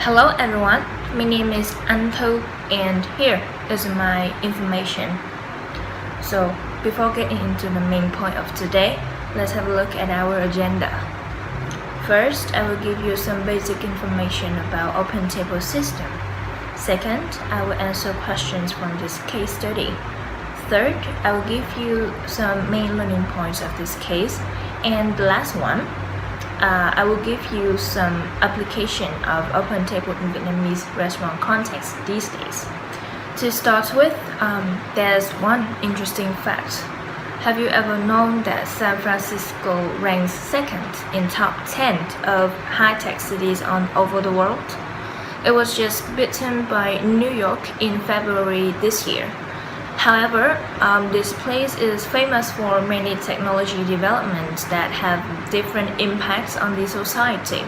Hello everyone, my name is Anto and here is my information. So before getting into the main point of today, let's have a look at our agenda. First, I will give you some basic information about Opentable system. Second, I will answer questions from this case study. Third, I will give you some main learning points of this case. And the last one, I will give you some application of Opentable in Vietnamese restaurant context these days. To start with, there's one interesting fact. Have you ever known that San Francisco ranks second in top 10 of high-tech cities all over the world? It was just beaten by New York in February this year. However, this place is famous for many technology developments that have different impacts on the society,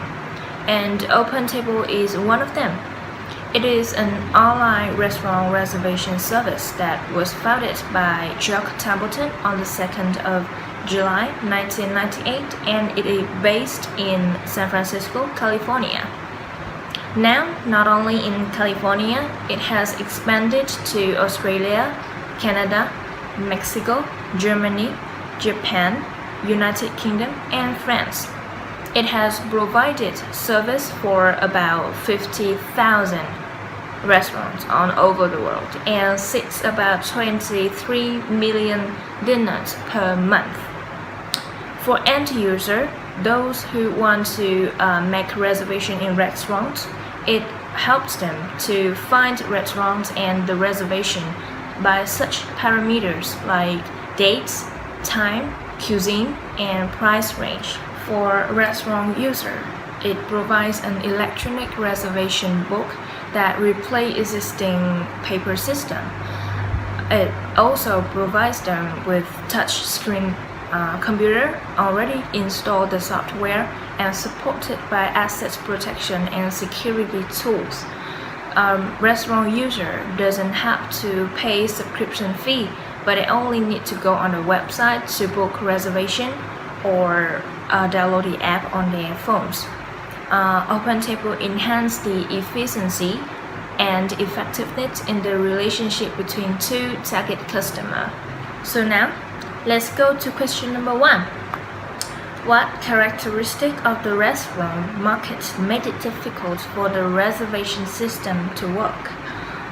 and Opentable is one of them. It is an online restaurant reservation service that was founded by Chuck Templeton on the 2nd of July 1998, and it is based in San Francisco, California. Now, not only in California, it has expanded to Australia, Canada, Mexico, Germany, Japan, United Kingdom, and France. It has provided service for about 50,000 restaurants all over the world and seats about 23 million dinners per month. For end user, those who want to make reservation in restaurants, it helps them to find restaurants and the reservation by such parameters like dates, time, cuisine, and price range. For restaurant user, it provides an electronic reservation book that replaces existing paper system. It also provides them with touchscreen computer, already installed the software and supported by asset protection and security tools. Restaurant user doesn't have to pay subscription fee, but they only need to go on the website to book reservation or download the app on their phones. Opentable enhance the efficiency and effectiveness in the relationship between two target customers. So now, let's go to question number 1. What characteristic of the restaurant market made it difficult for the reservation system to work?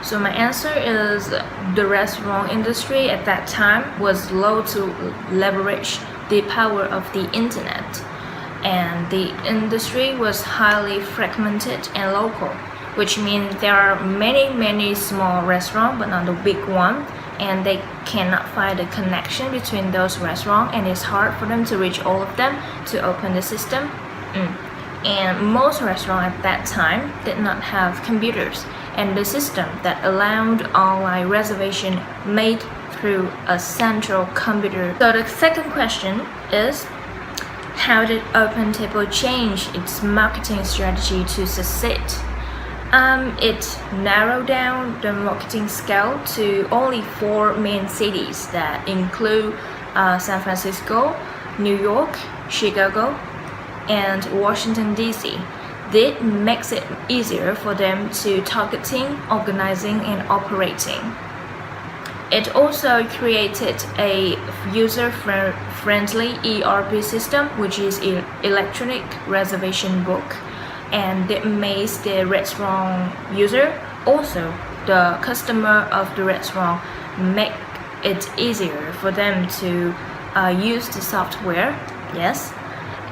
So my answer is the restaurant industry at that time was low to leverage the power of the internet, and the industry was highly fragmented and local, which means there are many small restaurants but not the big one, and they cannot find a connection between those restaurants, and it's hard for them to reach all of them to open the system. And most restaurants at that time did not have computers and the system that allowed online reservation made through a central computer. So the second question is, how did Opentable change its marketing strategy to succeed? It narrowed down the marketing scale to only 4 main cities that include San Francisco, New York, Chicago, and Washington DC. This makes it easier for them to targeting, organizing, and operating. It also created a user-friendly ERP system, which is electronic reservation book, and it makes the restaurant user, also the customer of the restaurant, make it easier for them to use the software. Yes,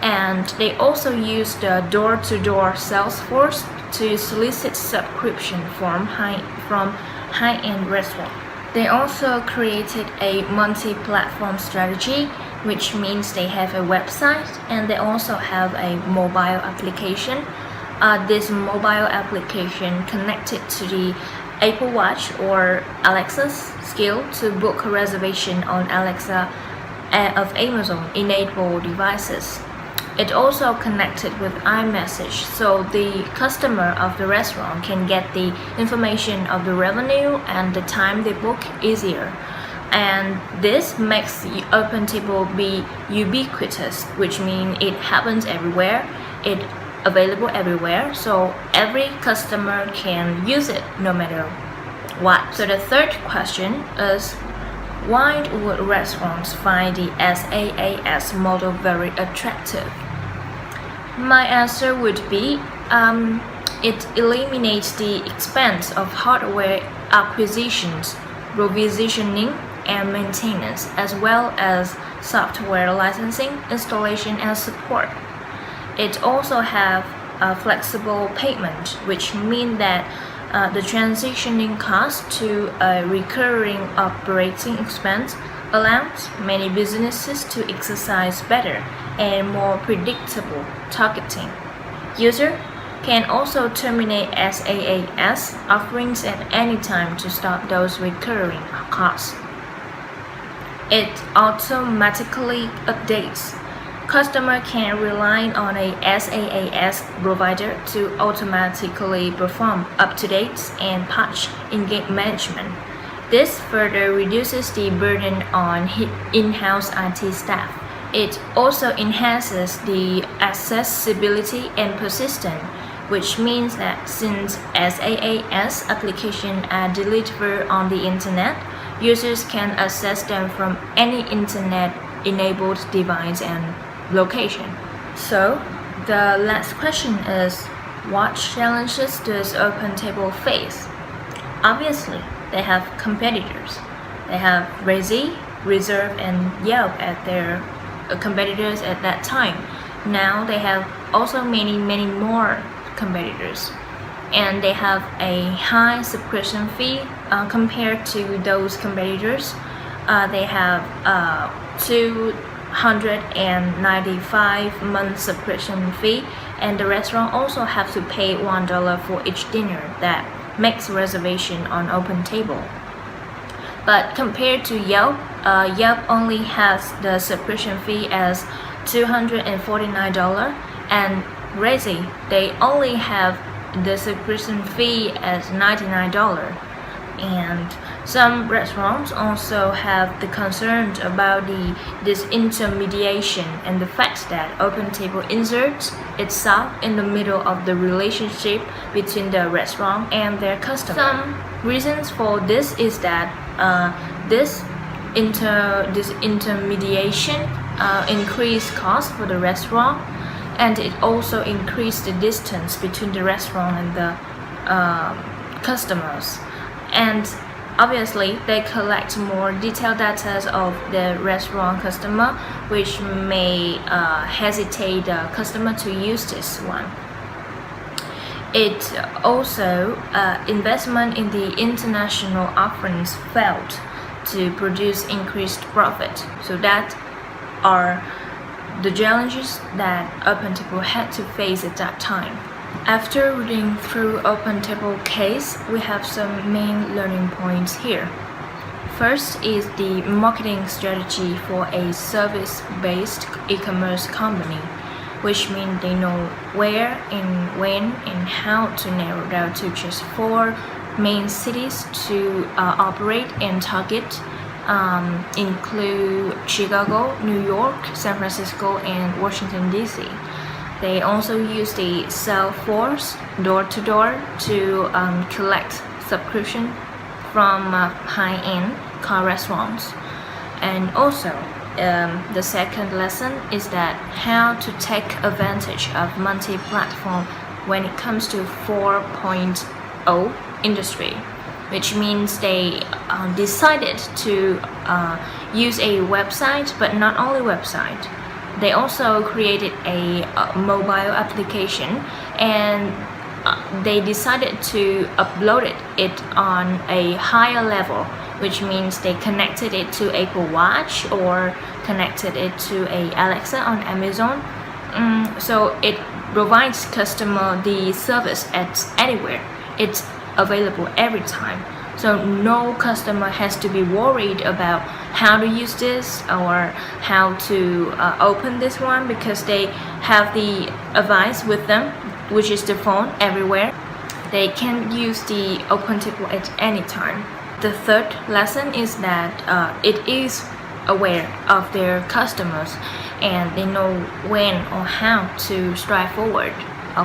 and they also use the door-to-door sales force to solicit subscription from high-end restaurants. They also created a multi-platform strategy, which means they have a website and they also have a mobile application. This mobile application connected to the Apple Watch or Alexa's skill to book a reservation on Alexa of Amazon enabled devices. It also connected with iMessage, so the customer of the restaurant can get the information of the revenue and the time they book easier. And this makes Opentable be ubiquitous, which means it happens everywhere. It available everywhere, so every customer can use it no matter what. So the third question is, why would restaurants find the SaaS model very attractive? My answer would be it eliminates the expense of hardware acquisitions, provisioning, and maintenance, as well as software licensing, installation, and support. It also have a flexible payment, which means that the transitioning cost to a recurring operating expense allows many businesses to exercise better and more predictable targeting. User can also terminate SaaS offerings at any time to stop those recurring costs. It automatically updates. Customer can rely on a SaaS provider to automatically perform up-to-date and patch engagement management. This further reduces the burden on in-house IT staff. It also enhances the accessibility and persistence, which means that since SaaS applications are delivered on the internet, users can access them from any internet-enabled device and location. So, the last question is, what challenges does Opentable face? Obviously, they have competitors. They have Resy, Reserve, and Yelp as their competitors at that time. Now they have also many more competitors, and they have a high subscription fee compared to those competitors. They have 295 month subscription fee, and the restaurant also have to pay $1 for each dinner that makes reservation on Opentable. But compared to Yelp, Yelp only has the subscription fee as $249, and Resy, they only have the subscription fee as $99. And some restaurants also have the concern about the disintermediation and the fact that Opentable inserts itself in the middle of the relationship between the restaurant and their customer. Some reasons for this is that this intermediation increase cost for the restaurant, and it also increased the distance between the restaurant and the customers. And obviously, they collect more detailed data of the restaurant customer, which may hesitate the customer to use this one. It also investment in the international offerings failed to produce increased profit. So that are the challenges that Opentable had to face at that time. After reading through Opentable case, we have some main learning points here. First is the marketing strategy for a service-based e-commerce company, which means they know where and when and how to narrow down to just 4 main cities to operate and target, include Chicago, New York, San Francisco, and Washington, D.C. They also use the Salesforce door-to-door to collect subscription from high-end car restaurants. And also, the second lesson is that how to take advantage of multi-platform when it comes to 4.0 industry, which means they decided to use a website, but not only website. They also created a mobile application, and they decided to upload it on a higher level, which means they connected it to Apple Watch or connected it to a Alexa on Amazon. So it provides customer the service at anywhere. It's available every time. So no customer has to be worried about how to use this or how to open this one, because they have the advice with them, which is the phone everywhere. They can use the Opentable at any time. The third lesson is that it is aware of their customers, and they know when or how to strive forward.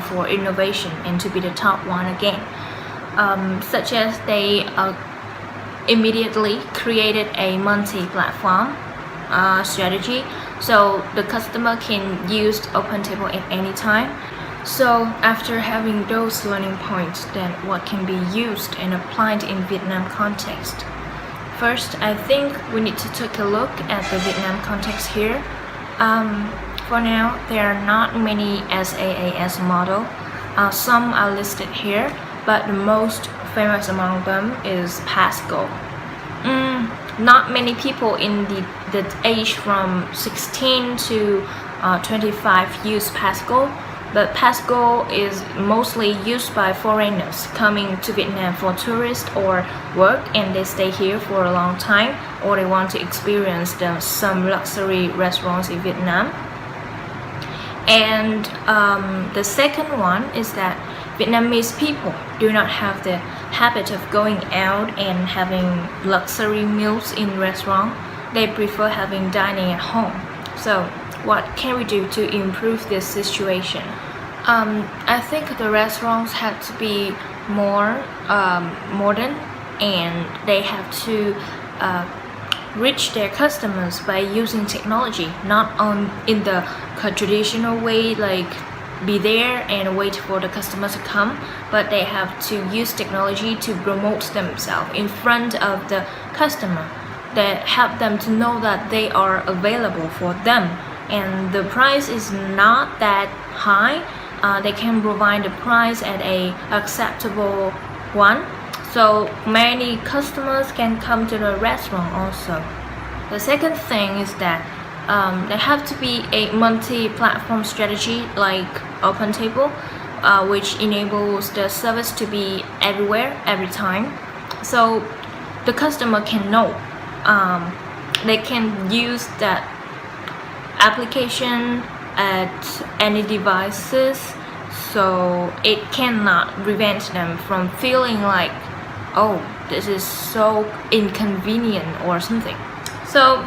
for innovation and to be the top one again. Such as they immediately created a multi-platform strategy, so the customer can use Opentable at any time. So after having those learning points, then what can be used and applied in Vietnam context? First, I think we need to take a look at the Vietnam context here. For now, there are not many SaaS model. Some are listed here, but the most famous among them is Pascal. Not many people in the age from 16 to 25 use Pascal, but Pascal is mostly used by foreigners coming to Vietnam for tourist or work, and they stay here for a long time, or they want to experience some luxury restaurants in Vietnam. And the second one is that Vietnamese people do not have the habit of going out and having luxury meals in restaurants. They prefer having dining at home. So what can we do to improve this situation? I think the restaurants have to be more modern, and they have to reach their customers by using technology, not in the traditional way, like be there and wait for the customer to come, but they have to use technology to promote themselves in front of the customer, that help them to know that they are available for them, and the price is not that high. They can provide the price at a acceptable one, so many customers can come to the restaurant also. The second thing is that there have to be a multi-platform strategy like Opentable, which enables the service to be everywhere, every time. So the customer can know, they can use that application at any devices, so it cannot prevent them from feeling like, oh, this is so inconvenient or something. So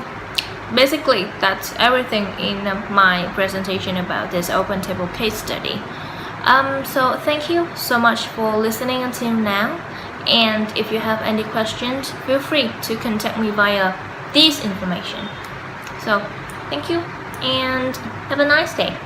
basically, that's everything in my presentation about this Opentable case study. So thank you so much for listening until now, and if you have any questions, feel free to contact me via this information. So thank you and have a nice day.